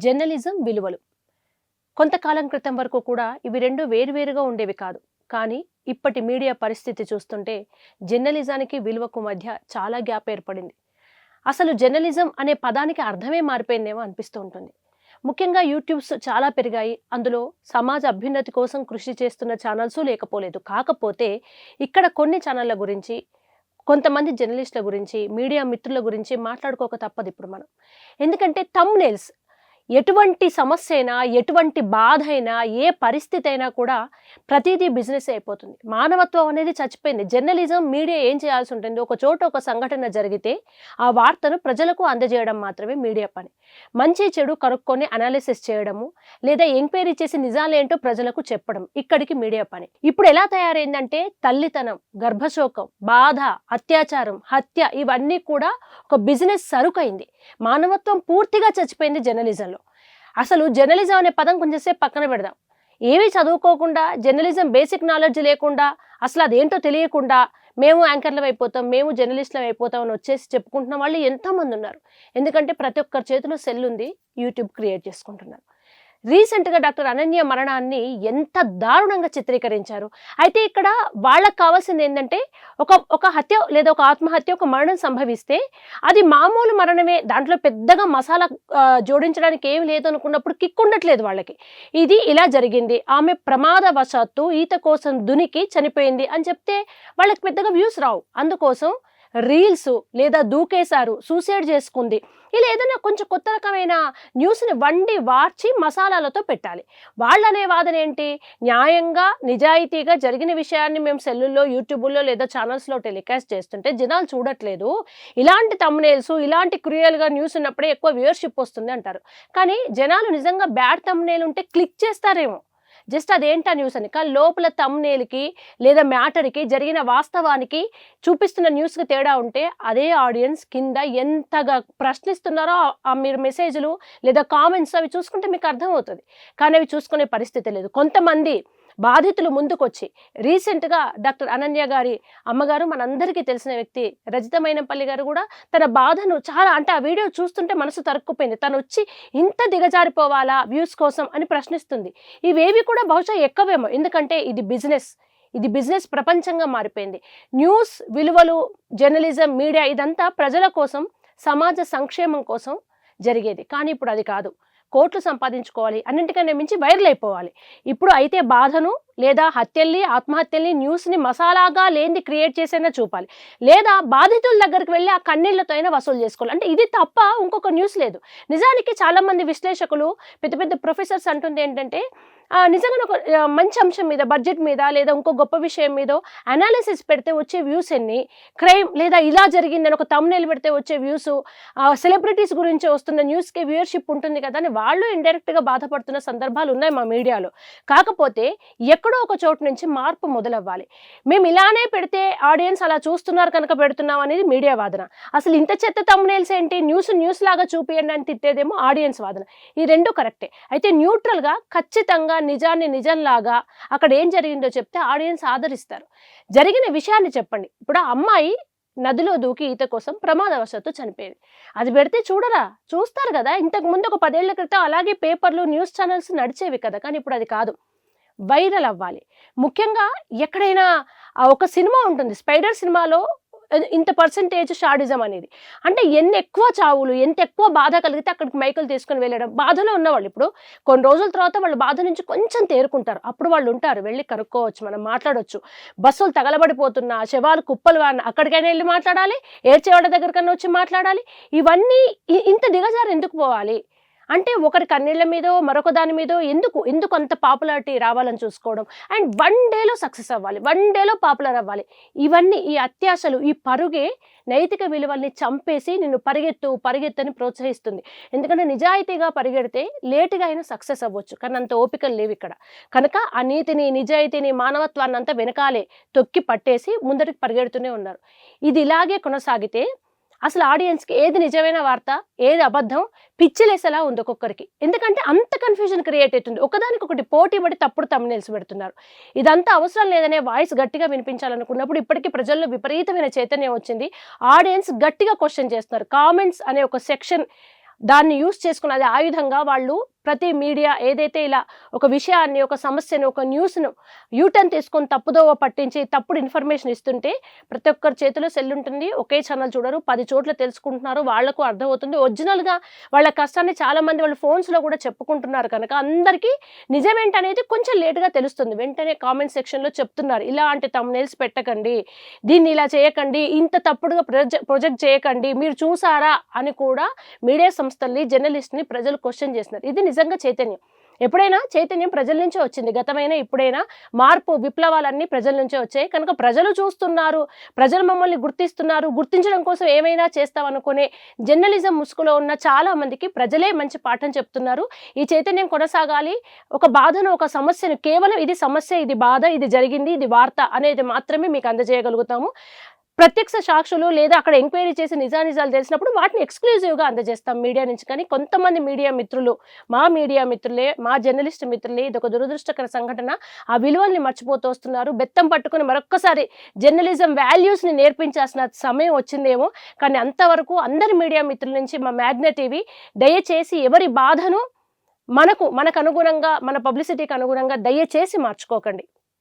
Journalism విలువలు. కొంతకాలం క్రితం వరకు కూడా ఇవి రెండు వేరువేరుగా ఉండేవి కాదు. కానీ ఇప్పటి మీడియా పరిస్థితి చూస్తుంటే జర్నలిజానికి విలువకు మధ్య చాలా గ్యాప్ ఏర్పడింది. అసలు జర్నలిజం అనే పదానికి అర్థమే మారిపోయిందేమో అనిపిస్తూ ఉంటుంది. ముఖ్యంగా యూట్యూబ్స్ చాలా పెరిగాయి. అందులో సమాజ అభ్యున్నతి కోసం కృషి చేస్తున్న ఛానల్స్ లేకపోలేదు. కాకపోతే ఇక్కడ కొన్ని ఛానళ్ళ గురించి, కొంతమంది జర్నలిస్టుల గురించి, మీడియా మిత్రుల గురించి మాట్లాడుకోక తప్పదు ఇప్పుడు మనం. ఎందుకంటే థంబ్‌నెయిల్స్ ఎటువంటి సమస్య అయినా, ఎటువంటి బాధ అయినా, ఏ పరిస్థితి అయినా కూడా ప్రతిదీ బిజినెస్ అయిపోతుంది. మానవత్వం అనేది చచ్చిపోయింది. జర్నలిజం, మీడియా ఏం చేయాల్సి ఉంటుంది? ఒక చోట ఒక సంఘటన జరిగితే ఆ వార్తను ప్రజలకు అందజేయడం మాత్రమే మీడియా పని. మంచి చెడు కనుక్కొని అనాలిసిస్ చేయడము, లేదా ఎంక్వైరీ చేసి నిజాలేంటో ప్రజలకు చెప్పడం ఇక్కడికి మీడియా పని. ఇప్పుడు ఎలా తయారైందంటే తల్లితనం, గర్భశోకం, బాధ, అత్యాచారం, హత్య ఇవన్నీ కూడా ఒక బిజినెస్ సరుకైంది. మానవత్వం పూర్తిగా చచ్చిపోయింది జర్నలిజంలో. అసలు జర్నలిజం అనే పదం కొంచెంసేపు పక్కన పెడదాం. ఏమీ చదువుకోకుండా, జర్నలిజం బేసిక్ నాలెడ్జ్ లేకుండా, అసలు అదేంటో తెలియకుండా మేము యాంకర్లం అయిపోతాం, మేము జర్నలిస్టులం అయిపోతాం అని వచ్చేసి చెప్పుకుంటున్న వాళ్ళు ఎంతోమంది ఉన్నారు. ఎందుకంటే ప్రతి ఒక్కరి చేతిలో సెల్ ఉంది, యూట్యూబ్ క్రియేట్ చేసుకుంటున్నారు. రీసెంట్గా డాక్టర్ అనన్య మరణాన్ని ఎంత దారుణంగా చిత్రీకరించారు. అయితే ఇక్కడ వాళ్ళకు కావాల్సింది ఏంటంటే ఒక హత్య లేదా ఒక ఆత్మహత్య, ఒక మరణం సంభవిస్తే అది మామూలు మరణమే, దాంట్లో పెద్దగా మసాలా జోడించడానికి ఏం లేదు అనుకున్నప్పుడు కిక్ ఉండట్లేదు వాళ్ళకి. ఇది ఇలా జరిగింది, ఆమె ప్రమాదవశాత్తు ఈత కోసం దునికి చనిపోయింది అని చెప్తే వాళ్ళకి పెద్దగా వ్యూస్ రావు. అందుకోసం రీల్స్ లేదా దూకేశారు, సూసైడ్ చేసుకుంది, ఇలా ఏదైనా కొంచెం కొత్త రకమైన న్యూస్ని వండి వార్చి మసాలాలతో పెట్టాలి. వాళ్ళనే వాదన ఏంటి? న్యాయంగా నిజాయితీగా జరిగిన విషయాన్ని మేము సెల్లుల్లో, యూట్యూబుల్లో లేదా ఛానల్స్లో టెలికాస్ట్ చేస్తుంటే జనాలు చూడట్లేదు, ఇలాంటి థంబ్‌నెయిల్స్, ఇలాంటి క్రూయల్గా న్యూస్ ఉన్నప్పుడే ఎక్కువ వ్యూవర్షిప్ వస్తుంది అంటారు. కానీ జనాలు నిజంగా బ్యాడ్ థంబ్‌నెయిల్ ఉంటే క్లిక్ చేస్తారేమో, జస్ట్ అదేంటా న్యూస్ అని. కానీ లోపల థంబ్‌నెయిల్‌కి లేదా మ్యాటర్కి, జరిగిన వాస్తవానికి చూపిస్తున్న న్యూస్కి తేడా ఉంటే అదే ఆడియన్స్ కింద ఎంతగా ప్రశ్నిస్తున్నారో మీరు మెసేజ్లు లేదా కామెంట్స్ అవి చూసుకుంటే మీకు అర్థమవుతుంది. కానీ అవి చూసుకునే పరిస్థితి లేదు. కొంతమంది బాధితులు ముందుకొచ్చి రీసెంట్గా డాక్టర్ అనన్య గారి అమ్మగారు, మనందరికీ తెలిసిన వ్యక్తి రజిత మైనంపల్లి గారు కూడా తన బాధను చాలా, అంటే ఆ వీడియో చూస్తుంటే మనసు తరుక్కుపోయింది. తను వచ్చి ఇంత దిగజారిపోవాలా వ్యూస్ కోసం అని ప్రశ్నిస్తుంది. ఇవేవి కూడా బహుశా ఎక్కవేమో, ఎందుకంటే ఇది బిజినెస్ ప్రపంచంగా మారిపోయింది. న్యూస్ విలువలు, జర్నలిజం, మీడియా ఇదంతా ప్రజల కోసం, సమాజ సంక్షేమం కోసం జరిగేది. కానీ ఇప్పుడు అది కాదు. కోట్లు సంపాదించుకోవాలి, అన్నింటికన్నా మించి వైరల్ అయిపోవాలి. ఇప్పుడు అయితే బాధను లేదా హత్యల్ని, ఆత్మహత్యల్ని, న్యూస్ని మసాలాగా లేనిది క్రియేట్ చేసైనా చూపాలి, లేదా బాధితుల దగ్గరికి వెళ్ళి ఆ కన్నీళ్లతో అయినా వసూలు చేసుకోవాలి. అంటే ఇది తప్ప ఇంకొక న్యూస్ లేదు. నిజానికి చాలామంది విశ్లేషకులు, పెద్ద పెద్ద ప్రొఫెసర్స్ అంటుంది ఏంటంటే నిజంగా ఒక మంచి అంశం మీద, బడ్జెట్ మీద లేదా ఇంకో గొప్ప విషయం మీద అనాలిసిస్ పెడితే వచ్చే వ్యూస్ ఎన్ని, క్రైమ్ లేదా ఇలా జరిగిందని ఒక థంబ్‌నెయిల్ పెడితే వచ్చే వ్యూస్, సెలబ్రిటీస్ గురించి వస్తున్న న్యూస్కి వ్యూవర్షిప్ ఉంటుంది కదా అని వాళ్ళు ఇండైరెక్ట్గా బాధపడుతున్న సందర్భాలు ఉన్నాయి మా మీడియాలో. కాకపోతే ఎక్కడో ఒక చోటు నుంచి మార్పు మొదలవ్వాలి. మేము ఇలానే పెడితే ఆడియన్స్ అలా చూస్తున్నారు కనుక పెడుతున్నాం అనేది మీడియా వాదన. అసలు ఇంత చెత్త థంబ్‌నెయిల్స్ ఏంటి, న్యూస్ లాగా చూపియండి అని తిట్టేదేమో ఆడియన్స్ వాదన. ఈ రెండు కరెక్టే. అయితే న్యూట్రల్గా ఖచ్చితంగా నిజాన్ని నిజంలాగా అక్కడ ఏం జరిగిందో చెప్తే ఆడియన్స్ ఆదరిస్తారు. జరిగిన విషయాన్ని చెప్పండి. ఇప్పుడు ఆ అమ్మాయి నదిలో దూకి ఈత కోసం ప్రమాదవశాత్తు చనిపోయింది. అది పెడితే చూస్తారు కదా. ఇంతకు ముందు ఒక 10 ఏళ్ల క్రితం అలాగే పేపర్లు, న్యూస్ ఛానల్స్ నడిచేవి కదా. కానీ ఇప్పుడు అది కాదు, వైరల్ అవ్వాలి. ముఖ్యంగా ఎక్కడైనా ఒక సినిమా ఉంటుంది, స్పైడర్ సినిమాలో ఇంత పర్సెంటేజ్ షాడిజం అనేది, అంటే ఎన్ని ఎక్కువ చావులు, ఎంత ఎక్కువ బాధ కలిగితే అక్కడికి మైకులు తీసుకుని వెళ్ళడం. బాధలో ఉన్నవాళ్ళు ఇప్పుడు కొన్ని రోజుల తర్వాత వాళ్ళ బాధ నుంచి కొంచెం తేరుకుంటారు, అప్పుడు వాళ్ళు ఉంటారు, వెళ్ళి కనుక్కోవచ్చు, మనం మాట్లాడవచ్చు. బస్సులు తగలబడిపోతున్నా, శవాలు కుప్పలు వాడిన అక్కడికైనా వెళ్ళి మాట్లాడాలి, ఏడ్చేవాళ్ళ దగ్గరకన్నా వచ్చి మాట్లాడాలి. ఇవన్నీ ఇంత దిగజారు ఎందుకు పోవాలి? అంటే ఒకరి కన్నీళ్ళ మీదో మరొక దాని మీదో ఎందుకు అంత పాపులారిటీ రావాలని చూసుకోవడం, అండ్ 1 డేలో సక్సెస్ అవ్వాలి, 1 డేలో పాపులర్ అవ్వాలి. ఇవన్నీ ఈ అత్యాశలు, ఈ పరుగే నైతిక విలువల్ని చంపేసి నిన్ను పరిగెత్తని ప్రోత్సహిస్తుంది. ఎందుకంటే నిజాయితీగా పరిగెడితే లేటుగా అయినా సక్సెస్ అవ్వచ్చు, కానీ అంత ఓపికలు లేవు ఇక్కడ. కనుక ఆ నీతిని, నిజాయితీని, మానవత్వాన్ని అంతా వెనకాలే తొక్కి పట్టేసి ముందరికి పరిగెడుతూనే ఉన్నారు. ఇది ఇలాగే కొనసాగితే అసలు ఆడియన్స్కి ఏది నిజమైన వార్త, ఏది అబద్ధం పిచ్చిలేసేలా ఉంది ఒక్కొక్కరికి. ఎందుకంటే అంత కన్ఫ్యూజన్ క్రియేట్ అవుతుంది. ఒకదానికొకటి పోటీ పడి తప్పుడు థంబ్‌నెయిల్స్ పెడుతున్నారు. ఇదంతా అవసరం లేదనే వాయిస్ గట్టిగా వినిపించాలనుకున్నప్పుడు ఇప్పటికీ ప్రజల్లో విపరీతమైన చైతన్యం వచ్చింది. ఆడియన్స్ గట్టిగా క్వశ్చన్ చేస్తున్నారు. కామెంట్స్ అనే ఒక సెక్షన్ దాన్ని యూజ్ చేసుకుని అది ఆయుధంగా వాళ్ళు ప్రతి మీడియా ఏదైతే ఇలా ఒక విషయాన్ని, ఒక సమస్యను, ఒక న్యూస్‌ను యూటర్న్ తీసుకొని తప్పుదోవ పట్టించి తప్పుడు ఇన్ఫర్మేషన్ ఇస్తుంటే ప్రతి ఒక్కరి చేతిలో సెల్ ఉంటుంది. ఒకే ఛానల్ చూడరు. 10 చోట్ల తెలుసుకుంటున్నారు. వాళ్లకు అర్థమవుతుంది. ఒరిజినల్‌గా వాళ్ళ కష్టాన్ని చాలామంది వాళ్ళ ఫోన్స్‌లో కూడా చెప్పుకుంటున్నారు కనుక అందరికీ నిజమేంటనేది కొంచెం లేట్‌గా తెలుస్తుంది. వెంటనే కామెంట్ సెక్షన్‌లో చెప్తున్నారు. ఇలాంటి థంబ్‌నెయిల్స్ పెట్టకండి. దీన్ని ఇలా చేయకండి. ఇంత తప్పుడుగా ప్రొజెక్ట్ చేయకండి. మీరు చూసారా అని కూడా మీడియా సంస్థల్ని, జర్నలిస్ట్‌ని ప్రజలు క్వెషన్ చేస్తున్నారు. ఇది నిజంగా చైతన్యం. ఎప్పుడైనా చైతన్యం ప్రజల నుంచే వచ్చింది. గతమైనా ఇప్పుడైనా మార్పు, విప్లవాలన్నీ ప్రజల నుంచే వచ్చాయి. కనుక ప్రజలు చూస్తున్నారు. ప్రజలు మమ్మల్ని గుర్తిస్తున్నారు. గుర్తించడం కోసం ఏమైనా చేస్తామనుకునే జర్నలిజం ముసుగులో ఉన్న చాలా మందికి ప్రజలే మంచి పాఠం చెప్తున్నారు. ఈ చైతన్యం కొనసాగాలి. ఒక బాధను, ఒక సమస్యను కేవలం ఇది సమస్య, ఇది బాధ, ఇది జరిగింది, ఇది వార్త అనేది మాత్రమే మీకు అందజేయగలుగుతాము. ప్రత్యక్ష సాక్షులు లేదా అక్కడ ఎంక్వైరీ చేసి నిజానిజాలు తెలిసినప్పుడు వాటిని ఎక్స్‌క్లూజివ్‌గా అందజేస్తాం మీడియా నుంచి. కానీ కొంతమంది మీడియా మిత్రులు, మా మీడియా మిత్రులే, మా జర్నలిస్ట్ మిత్రులే ఇదొక దురదృష్టకర సంఘటన. ఆ విలువల్ని మర్చిపోతూ వస్తున్నారు. బెత్తం పట్టుకొని మరొక్కసారి జర్నలిజం వాల్యూస్‌ని నేర్పించాల్సిన సమయం వచ్చిందేమో. కానీ అంతవరకు అందరి మీడియా మిత్రుల నుంచి మా మ్యాగ్నెట్ టీవీ దయచేసి ఎవరి బాధను మనకు అనుగుణంగా, మన పబ్లిసిటీకి అనుగుణంగా దయచేసి మార్చుకోకండి.